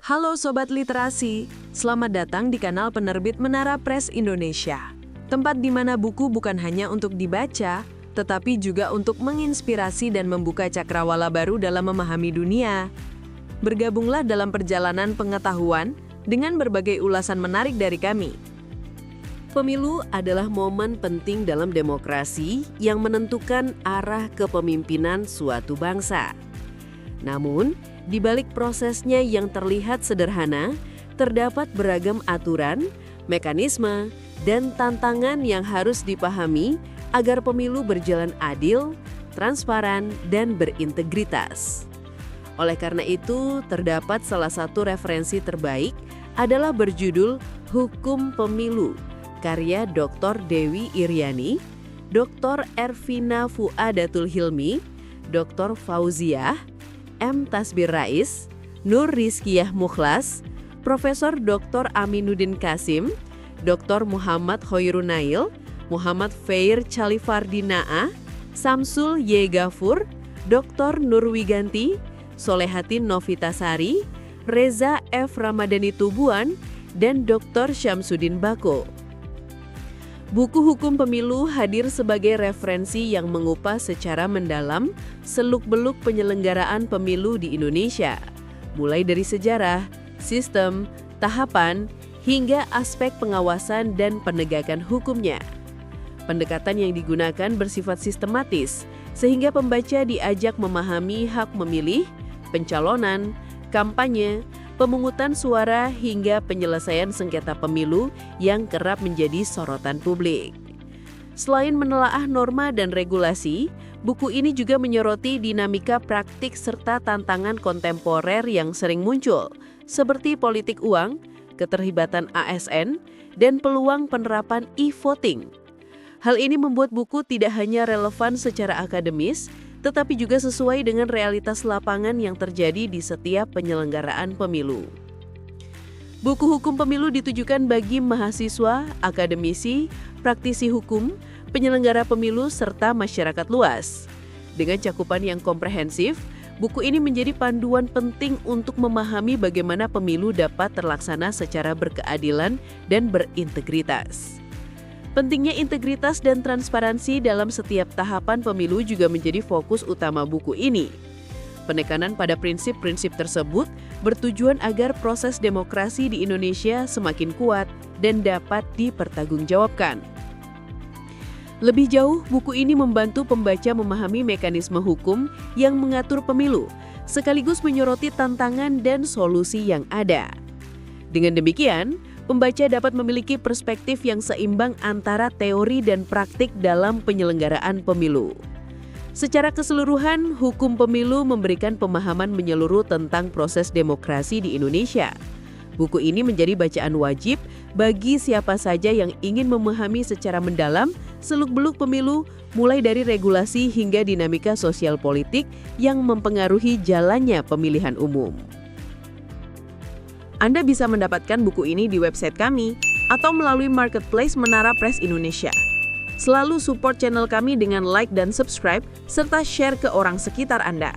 Halo Sobat Literasi, selamat datang di kanal penerbit Menara Press Indonesia. Tempat di mana buku bukan hanya untuk dibaca, tetapi juga untuk menginspirasi dan membuka cakrawala baru dalam memahami dunia. Bergabunglah dalam perjalanan pengetahuan dengan berbagai ulasan menarik dari kami. Pemilu adalah momen penting dalam demokrasi yang menentukan arah kepemimpinan suatu bangsa. Namun, di balik prosesnya yang terlihat sederhana, terdapat beragam aturan, mekanisme, dan tantangan yang harus dipahami agar pemilu berjalan adil, transparan, dan berintegritas. Oleh karena itu, terdapat salah satu referensi terbaik adalah berjudul Hukum Pemilu, karya Dr. Dewi Iriani, Dr. Ervina Fuadatul Hilmi, Dr. Fauziah, M. Tasbir Rais, Nur Rizkiyah Mukhlas, Profesor Dr. Aminuddin Kasim, Dr. Muhammad Hoirunail, Muhammad Fair Califardinaa, Samsul Y. Gafur, Dr. Nurwiganti, Solehatin Novitasari, Reza F. Ramadhani Tubuan, dan Dr. Syamsuddin Bako. Buku Hukum Pemilu hadir sebagai referensi yang mengupas secara mendalam seluk-beluk penyelenggaraan pemilu di Indonesia, mulai dari sejarah, sistem, tahapan, hingga aspek pengawasan dan penegakan hukumnya. Pendekatan yang digunakan bersifat sistematis, sehingga pembaca diajak memahami hak memilih, pencalonan, kampanye, pemungutan suara hingga penyelesaian sengketa pemilu yang kerap menjadi sorotan publik. Selain menelaah norma dan regulasi, buku ini juga menyoroti dinamika praktik serta tantangan kontemporer yang sering muncul, seperti politik uang, keterlibatan ASN, dan peluang penerapan e-voting. Hal ini membuat buku tidak hanya relevan secara akademis, tetapi juga sesuai dengan realitas lapangan yang terjadi di setiap penyelenggaraan pemilu. Buku Hukum Pemilu ditujukan bagi mahasiswa, akademisi, praktisi hukum, penyelenggara pemilu, serta masyarakat luas. Dengan cakupan yang komprehensif, buku ini menjadi panduan penting untuk memahami bagaimana pemilu dapat terlaksana secara berkeadilan dan berintegritas. Pentingnya integritas dan transparansi dalam setiap tahapan pemilu juga menjadi fokus utama buku ini. Penekanan pada prinsip-prinsip tersebut bertujuan agar proses demokrasi di Indonesia semakin kuat dan dapat dipertanggungjawabkan. Lebih jauh, buku ini membantu pembaca memahami mekanisme hukum yang mengatur pemilu, sekaligus menyoroti tantangan dan solusi yang ada. Dengan demikian, pembaca dapat memiliki perspektif yang seimbang antara teori dan praktik dalam penyelenggaraan pemilu. Secara keseluruhan, hukum pemilu memberikan pemahaman menyeluruh tentang proses demokrasi di Indonesia. Buku ini menjadi bacaan wajib bagi siapa saja yang ingin memahami secara mendalam seluk-beluk pemilu, mulai dari regulasi hingga dinamika sosial politik yang mempengaruhi jalannya pemilihan umum. Anda bisa mendapatkan buku ini di website kami atau melalui marketplace Menara Press Indonesia. Selalu support channel kami dengan like dan subscribe, serta share ke orang sekitar Anda.